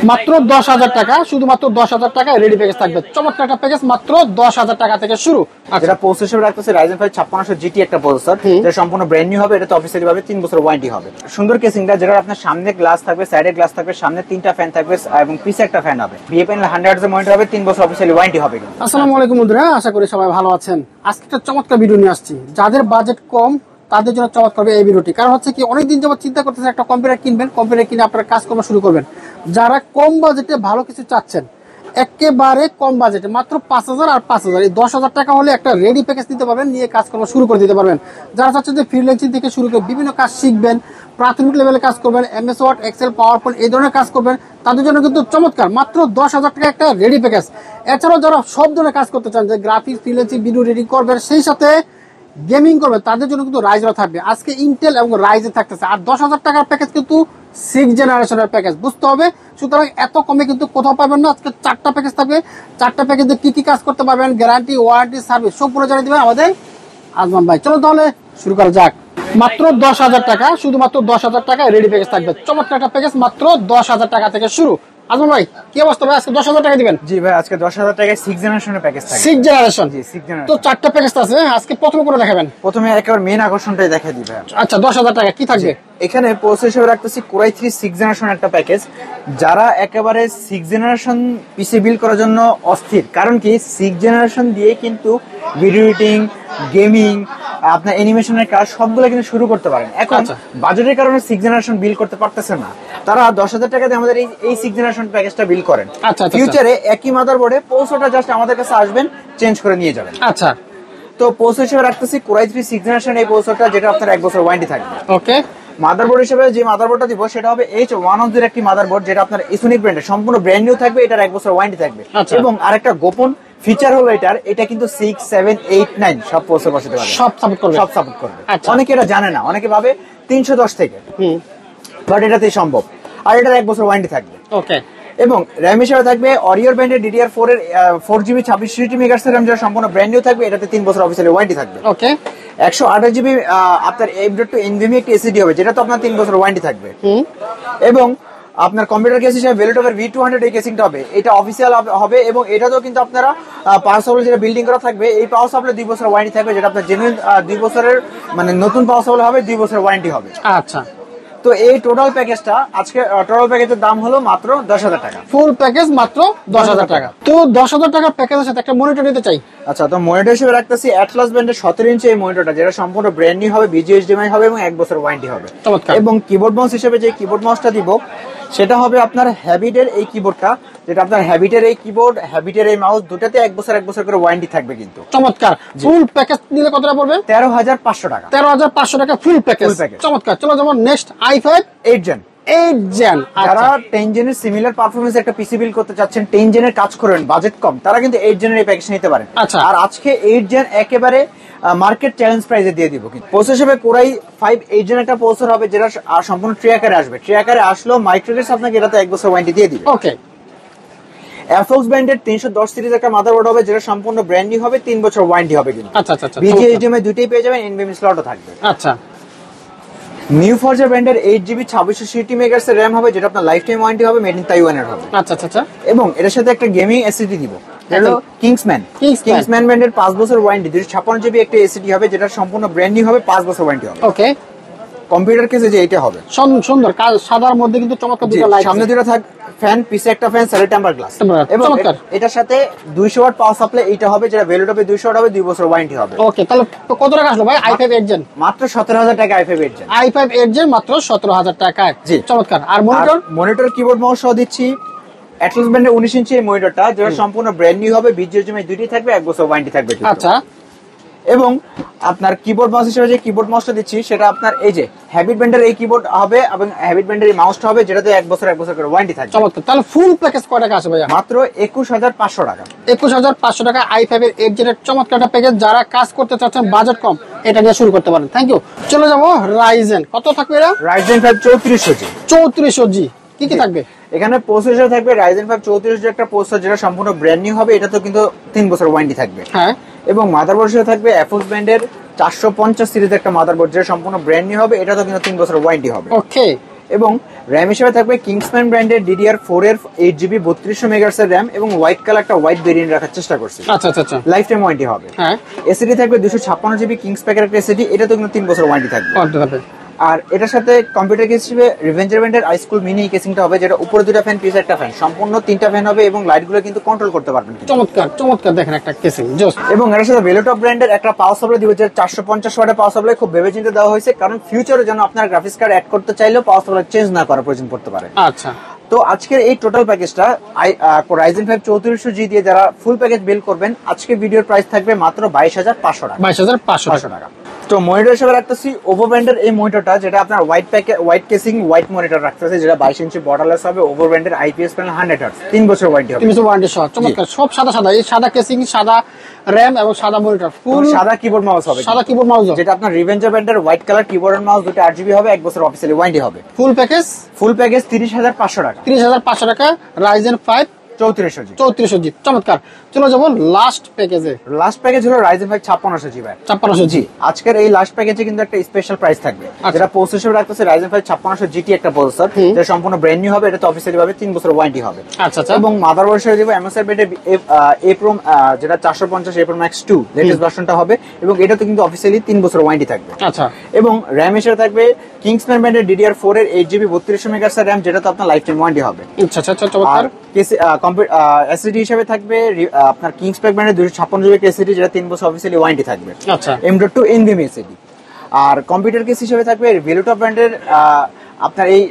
মাত্র 10,000 টাকা, শুধুমাত্র 10,000 টাকা রেডি প্যাকেজ থাকবে। চমৎকার একটা প্যাকেজ, মাত্র 10,000 টাকা থেকে শুরু। যেটা প্রসেসর রাখতেছে Ryzen 5 5600 GT একটা প্রসেসর, যেটা সম্পূর্ণ ব্র্যান্ড নিউ হবে। এটা তো অফিসিয়ালি ভাবে 3 বছর ওয়ারেন্টি হবে। সুন্দর কেসিংটা, যেটা আপনার সামনে গ্লাস থাকবে, সাইডে গ্লাস থাকবে, সামনে 3টা ফ্যান থাকবে এবং পিছে একটা ফ্যান হবে। VPN 100 Hz এর মনিটর হবে, 3 বছর অফিসিয়ালি ওয়ারেন্টি হবে। আসসালামু আলাইকুম বন্ধুরা, আশা করি সবাই ভালো আছেন। আজকে একটা চমৎকার ভিডিও নিয়ে আসছি। যাদের বাজেট কম তাদের জন্য চমৎকার হবে এই ভিডিওটি। কারণ হচ্ছে কি, অনেকদিন যাবত চিন্তা করতেছেন একটা কম্পিউটার কিনবেন, কম্পিউটার কিনে আপনারা কাজকর্ম শুরু করবেন। যারা কম বাজেটে ভালো কিছু চাচ্ছেন, একেবারে কম বাজেটে মাত্র 5,000 আর 5,000, এই 10,000 টাকা হলে একটা রেডি প্যাকেজ নিতে পারবেন, নিয়ে কাজকর্ম শুরু করে দিতে পারবেন। যারা চাচ্ছেন যে ফ্রিল্যান্সিং থেকে শুরু করে বিভিন্ন কাজ শিখবেন, প্রাথমিক লেভেলে কাজ করবেন, MS Word, Excel, PowerPoint এই ধরনের কাজ করবেন, তাদের জন্য কিন্তু চমৎকার মাত্র 10,000 টাকা একটা রেডি প্যাকেজ। এছাড়াও যারা সব ধরনের কাজ করতে চান, যে গ্রাফিক্স, ফ্রিল্যান্সিং, ভিডিও এডিটিং করবেন, সেই সাথে গেমিং করবে, তাদের জন্য কিন্তু রাইজেন থাকবে। আজকে ইন্টেল এবং রাইজেন থাকতেছে। আর 10,000 টাকার প্যাকেজ কিন্তু 6th জেনারেশনের প্যাকেজ, বুঝতে হবে। সুতরাং এত কমে কিন্তু কোথাও পাবেন না। আজকে 4টা প্যাকেজ থাকবে। 4টা প্যাকেজে কি কি কাজ করতে পারবেন, গ্যারান্টি, ওয়ারেন্টি, সার্ভিস সবগুলো জানিয়ে দিবেন আমাদের আজমান ভাই। চলো তাহলে শুরু করা যাক। মাত্র 10,000 টাকা, শুধুমাত্র 10,000 টাকা রেডি প্যাকেজ থাকবে। চমৎকার একটা প্যাকেজ, মাত্র 10,000 টাকা থেকে শুরু। আজমান ভাই, কি অবস্থা ভাই? আজকে 10,000 টাকা দিবেন? জি ভাই, আজকে 10,000 টাকায় 6th জেনারেশনের প্যাকেজ থাকবে। 6th generation? জি, 6th জেনারেশন। তো 4টা প্যাকেজ আছে, আজকে প্রথমে করে দেখাবেন। প্রথমে একেবারে মেইন আকর্ষণটাই দেখাই দিই ভাই। আচ্ছা, 10,000 টাকা কি থাকবে? এখানে প্রসেসর রাখতেছি Core i3 6th জেনারেশন একটা প্যাকেজ। যারা একেবারে 6th জেনারেশন পিসি বিল্ড করার জন্য অস্থির, কারণ কি 6th জেনারেশন দিয়ে কিন্তু ভিডিও এডিটিং, গেমিং, আপনার অ্যানিমেশনের কাজ সবগুলো কিন্তু শুরু করতে পারেন। এখন বাজেটের কারণে 6th জেনারেশন বিল্ড করতে পারতেছে না, তারা 10,000 টাকা দিয়ে আমাদের এই 6th জেনারেশন প্যাকেজটা বিল্ড করেন। ফিউচারে একই মাদারবোর্ডে প্রসেসরটা জাস্ট আমাদের কাছে আসবেন, চেঞ্জ করে নিয়ে যাবেন। আচ্ছা, তো প্রসেসর হিসেবে রাখতেছি Core i3 6th জেনারেশন এই প্রসেসরটা, যেটা আপনার 1 বছর ওয়ারেন্টি থাকবে। ওকে। মাদারবোর্ড হিসেবে যে মাদারবোর্ডটা দিব সেটা হবে H100 এর একটি মাদারবোর্ড, যেটা আপনার ইসোনিক ব্র্যান্ডের, সম্পূর্ণ ব্র্যান্ড নিউ থাকবে। এটার 1 বছর ওয়ারেন্টি থাকবে। এবং আরেকটা গোপন ফিচার হলো এটা কিন্তু 6, 7, 8, 9 সব প্রসেসর বসাতে পারবে, সব সাপোর্ট করবে। অনেকে এটা জানে না, অনেকে ভাবে 310 থেকে, বাট এটাতেই সম্ভব। আর এটার 1 বছর ওয়ারেন্টি থাকবে। ওকে। এবং র্যাম হিসেবে থাকবে Orion ব্র্যান্ডের DDR4 এর 4GB 26GB মেগাহার্টজ র্যাম, যেটা সম্পূর্ণ ব্র্যান্ড নিউ থাকবে। এটাতে 3 বছর অফিসিয়ালি ওয়ারেন্টি থাকবে। ওকে। 128GB আপনার M.2 NVMe একটি এসএসডি হবে, যেটা তো আপনার 3 বছর ওয়ারেন্টি থাকবে। এবং আপনার কম্পিউটার কেস হিসেবে Velotover V200 এই কেসিংটা হবে, এটা অফিসিয়াল হবে। এবং এটাতেও কিন্তু আপনারা পাওয়ার সাপ্লাই যেটা বিল্ডিং করা থাকবে, এই পাওয়ার সাপ্লাই 2 বছর ওয়ারেন্টি থাকবে, যেটা আপনার জেনুইন 2 বছরের মানে নতুন পাওয়ার সাপ্লাই হবে, 2 বছর ওয়ারেন্টি হবে। আচ্ছা, তো এই টোটাল প্যাকেজটা আজকে টোটাল প্যাকেজের দাম হলো মাত্র 10,000 টাকা। ফুল প্যাকেজ মাত্র 10,000 টাকা। তো 10,000 টাকা প্যাকেজের সাথে একটা মনিটর নিতে চাই। আচ্ছা, তো মনিটর হিসেবে রাখতেছি Atlas ব্র্যান্ডের 17 ইঞ্চি এই মনিটরটা, যেটা সম্পূর্ণ ব্র্যান্ড নিউ হবে, BGA-HDMI হবে এবং 1 বছর ওয়ারেন্টি হবে। এবং কিবোর্ড মাউস হিসেবে যে কিবোর্ড মাউসটা দিব সেটা হবে আপনার হ্যাবিটের এই কিবোর্ডটা, যেটা আপনার হ্যাবিটের এই কিবোর্ড, হ্যাবিটের এই মাউস, দুটাতে 1 বছর করে ওয়ারেন্টি থাকবে কিন্তু। চমৎকার। ফুল প্যাকেজ নিলে কতটা পড়বে? 13,500 টাকা। 13,500 টাকা ফুল প্যাকেজ। চমৎকার। চলো যেমন নেক্সট i5 8 জেন। যারা 10 জেনের সিমিলার পারফরমেন্স একটা পিসি বিল্ড করতে চাচ্ছেন, 10 জেনের কাজ করবেন, বাজেট কম, তারা কিন্তু 8 জেনের এই প্যাকেজ নিতে পারেন। আর আজকে 8 জেন একেবারে মার্কেট চ্যালেঞ্জ প্রাইসে দিয়ে দিব। প্রসেসর হিসেবে Core i5 8 জেন একটা প্রসেসর হবে, যেটা সম্পূর্ণ ট্রি আকারে আসবে। ট্রি আকারে আসলো মাইক্রোগেটস আপনাকে এটাতে 1 বছর ওয়ারেন্টি দিয়ে দিবে। ওকে। FX ব্র্যান্ডের 310 সিরিজ একটা মাদারবোর্ড হবে, যেটা সম্পূর্ণ ব্র্যান্ড নিউ হবে, 3 বছর ওয়ারেন্টি হবে কিন্তু। আচ্ছা। BGA-HDMI দুটেই পেয়ে যাবেন, NVMe স্লটও থাকবে। আচ্ছা। নিউ ফরজার ব্র্যান্ডের 8GB 2660 মেগাহার্টজ র্যাম হবে, যেটা আপনার লাইফ টাইম ওয়ারেন্টি হবে, মেড ইন তাইওয়ানের হবে। আচ্ছা। এবং এর সাথে একটা গেমিং এসএসডি দিব, হলো কিংসম্যান ব্র্যান্ডের 5 বছর ওয়ারেন্টি, 256GB একটা এসএসডি হবে, যেটা সম্পূর্ণ ব্র্যান্ড নিউ হবে, 5 বছর ওয়ারেন্টি হবে। ওকে। কম্পিউটার কেসে যে এটা হবে সুন্দর কাজ, সাদার মধ্যে কিন্তু চমৎকার দুটো লাইট, সামনে দুটো থাক ফ্যান, পিছে একটা ফ্যান, সাইডে টেম্পার গ্লাস। এবং এটার সাথে 200 ওয়াট পাওয়ার সাপ্লাই এটা হবে, যেটা Velotover 200 ওয়াট হবে, 2 বছর ওয়ারেন্টি হবে। ওকে, তাহলে কত টাকা আসলো ভাই i5 8 জেন? মাত্র 17,000 টাকা i5 8 জেন। i5 8 জেন মাত্র 17,000 টাকায়। জি, চমৎকার। আর মনিটর কিবোর্ড মাউস সহ দিচ্ছি Atlas ব্র্যান্ডের 19 ইঞ্চি এই মনিটরটা, যেটা সম্পূর্ণ ব্র্যান্ড নিউ হবে, BGA-HDMI দুটোই থাকবে, 1 বছর ওয়ারেন্টি থাকবে। আচ্ছা। এবং আপনার কিবোর্ড মাউস হিসেবে যে কিবোর্ড মাউসটা দিচ্ছি সেটা আপনার এই যে হ্যাবিট ব্র্যান্ডের এই কিবোর্ড হবে, এবং হ্যাবিট ব্র্যান্ডের এই মাউসটা হবে, যেটাতে 1 বছর করে ওয়ারেন্টি থাকবে। চমৎকার। তাহলে ফুল প্যাকেজ কয় টাকা আসবে ভাইয়া? মাত্র 21,500 টাকা। 21,500 টাকা i5 এর 8 জেনের চমৎকার একটা প্যাকেজ। যারা কাজ করতে চাচ্ছেন, বাজেট কম, এটা নিয়ে শুরু করতে পারেন। Thank you. চলে যাবো রাইজেন। কত থাকবে এটা? Ryzen 5 3400G। 3400G কি থাকবে? এখানে প্রসেসর থাকবে Ryzen 5 3400G একটা প্রসেসর, যেটা সম্পূর্ণ ব্র্যান্ড নিউ হবে, এটা তো কিন্তু 3 বছর ওয়ারেন্টি থাকবে। হ্যাঁ। এবং মাদারবোর্ড হিসেবে থাকবে FX ব্র্যান্ডের 450 সিরিজ একটা মাদারবোর্ড, যেটা সম্পূর্ণ ব্র্যান্ড নিউ হবে, এটা তো কিন্তু 3 বছর ওয়ারেন্টি হবে। ওকে। এবং র্যাম হিসেবে থাকবে কিংসম্যান ব্র্যান্ডের DDR4 এর 8GB 3200 মেগাহার্টজ এর র্যাম এবং হোয়াইট কালারটা হোয়াইট ভেরিয়েন্ট রাখার চেষ্টা করছি। আচ্ছা আচ্ছা আচ্ছা, লাইফ টাইম ওয়ারেন্টি হবে। হ্যাঁ, এসএসডি থাকবে 256GB কিংস প্যাকের একটা এসএসডি, এটা তো কিন্তু 3 বছর ওয়ারেন্টি থাকবে। আর এটার সাথে কম্পিউটার কেস হিসেবে রিভেঞ্জার ব্র্যান্ডের আইস্কুল মিনি কেসিংটা হবে, যেটা উপরে দুটো ফ্যান পিছে একটা ফ্যান, সম্পূর্ণ 3টা ফ্যান হবে এবং লাইটগুলো কিন্তু কন্ট্রোল করতে পারবেন। চমৎকার চমৎকার, দেখেন একটা কেসিং জোস। এবং এর সাথে ভেলোটপ ব্র্যান্ডের একটা পাওয়ার সাপ্লাই দিব, যেটা 450 ওয়াটের পাওয়ার সাপ্লাই, খুব ভেবে চিন্তে দেওয়া হয়েছে, কারণ ফিউচারে যেন আপনার গ্রাফিক্স কার্ড অ্যাড করতে চাইলেও পাওয়ার সাপ্লাই চেঞ্জ না করার প্রয়োজন পড়তে পারে। আচ্ছা, তো আজকের এই টোটাল প্যাকেজটা Ryzen 5 3400G দিয়ে যারা ফুল প্যাকেজ বিল করবেন, আজকে ভিডিওর প্রাইস থাকবে মাত্র 22,500 টাকা। 22,500 টাকা। তো মনিটর হিসেবে রাখতেছি ওভো ব্র্যান্ডের এই মনিটরটা, যেটা আপনার হোয়াইট কেসিং হোয়াইট মনিটর রাখতেছে, যেটা 22 ইঞ্চি বর্ডারলেস হবে, ওভো ব্র্যান্ডের IPS প্যানেল 100 হার্টজ, 3 বছর ওয়ারেন্টি হবে। 3 বছর ওয়ারেন্টি সহ, চমৎকার। সব সাদা সাদা, এই সাদা কেসিং, সাদা র্যাম এবং সাদা মনিটর, ফুল সাদা কিবোর্ড মাউস হবে, সাদা কিবোর্ড মাউস, যেটা আপনার রিভেঞ্জার ব্র্যান্ডের white colour keyboard and mouse, দুটো 8GB হবে, 1 বছর অফিসিয়ালি ওয়ারেন্টি হবে। ফুল প্যাকেজ 30,500 টাকা। 30,500 টাকা, Ryzen 5 3400G। চমৎকার। চলে যাবো লাস্ট প্যাকেজে। লাস্ট প্যাকেজ হলো Ryzen 5 5600G। 5600G আজকের এই লাস্ট প্যাকেজে কিন্তু একটা স্পেশাল প্রাইস থাকবে, যেটা প্রসেসর হিসেবে রাখতেছে Ryzen 5 5600GT একটা প্রসেসর, যেটা সম্পূর্ণ ব্র্যান্ড নিউ হবে, এটা তো অফিসিয়ালি ভাবে 3 বছর ওয়ারেন্টি হবে। আচ্ছা আচ্ছা। এবং মাদারবোর্ড হিসেবে দিব MSI ব্র্যান্ডের A-Pro, যেটা 450 A-Pro Max 2 লেটেস্ট ভার্সনটা হবে, এবং এটা তো কিন্তু অফিসিয়ালি 3 বছর ওয়ারেন্টি থাকবে। আচ্ছা। এবং র্যাম হিসেবে থাকবে কিংসম্যান ব্র্যান্ডের DDR4 এর 8GB 3200 মেগাহার্টজ র্যাম, যেটা তো আপনার লাইফ টাইম ওয়ারেন্টি হবে। আচ্ছা আচ্ছা, চমৎকার। এসএসডি হিসেবে থাকবে আপনার কিংস প্যাক ব্র্যান্ডের 256GB এসএসডি, যেটা 3 বছর অফিসিয়ালি ওয়ারেন্টি থাকবে। আচ্ছা। M.2 NVMe SSD. আর কম্পিউটার কেস হিসেবে থাকবে ভেলোটপ ব্র্যান্ডের আপনার এই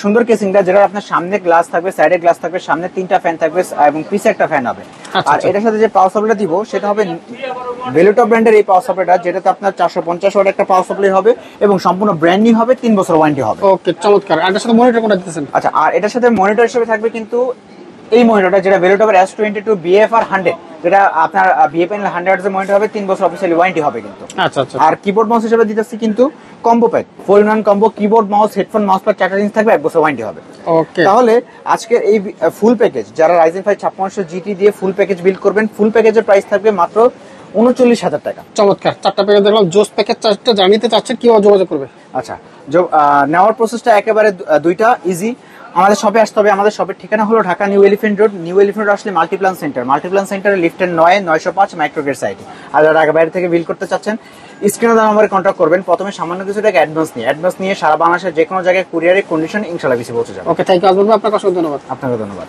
সুন্দর কেসিংটা, যেটা আপনার সামনে গ্লাস থাকবে, সাইডে গ্লাস থাকবে, সামনে 3টা ফ্যান থাকবে এবং পিছে একটা ফ্যান হবে। আর এটার সাথে যে পাওয়ার সাপ্লাইটা দিব, সেটা হবে ভেলোটপ ব্র্যান্ডের এই পাওয়ার সাপ্লাইটা, যেটাতে আপনার 450 ওয়াট একটা পাওয়ার সাপ্লাই হবে এবং সম্পূর্ণ ব্র্যান্ড নিউ হবে, 3 বছর ওয়ারেন্টি হবে। ওকে, চমৎকার। আর এটার সাথে মনিটর কোনটা দিতেছেন? আচ্ছা, আর এটার সাথে মনিটর হিসেবে থাকবে কিন্তু এই মনিটরটা, যেটা ভেলোটপের S22 BFR 100, যেটা আপনার BF প্যানেল 100 হার্টজের মনিটর হবে, 3 বছর অফিসিয়ালি ওয়ারেন্টি হবে কিন্তু। আচ্ছা আচ্ছা। আর কিবোর্ড মাউস হিসেবে দিতেছি কিন্তু combo pack, 4-in-1 combo, keyboard mouse, headphone, mouse pad 4টা জিনিস থাকবে, 1 বছর ওয়ারেন্টি হবে। ওকে, তাহলে আজকের এই ফুল প্যাকেজ যারা Ryzen 5 5600GT দিয়ে ফুল প্যাকেজ বিল করবেন, ফুল প্যাকেজের প্রাইস থাকবে মাত্র 39,000 টাকা। চমৎকার। 4টা প্যাকেজ দেখলাম, জোস প্যাকেজ 4টা জানিতে চাচ্ছেন, কিভাবে যোগাযোগ করবে? আচ্ছা, নেওয়ার প্রসেসটা একেবারে দুইটা ইজি। আমাদের শপে আসতে হবে। আমাদের শপের ঠিকানা হলো Dhaka new elephant road. New elephant road আসলে মাল্টিপ্লান সেন্টারে লিফটের 905 মাইক্রোগেট সাইটে। আর যারা ঢাকা বাইরে থেকে বিল করতে চাচ্ছেন, স্ক্রিনে দেওয়া নম্বরে কন্ট্যাক্ট করবেন। প্রথমে সামান্য কিছু টাকা অ্যাডভান্স নিয়ে সারা বাংলাদেশের যে কোনো জায়গায় কুরিয়ারের কন্ডিশন ইনশাআল্লাহ বেশি পৌঁছে যাবে। ওকে, থ্যাংক ইউ। আপনাকে অসংখ্য ধন্যবাদ। আপনাকে ধন্যবাদ।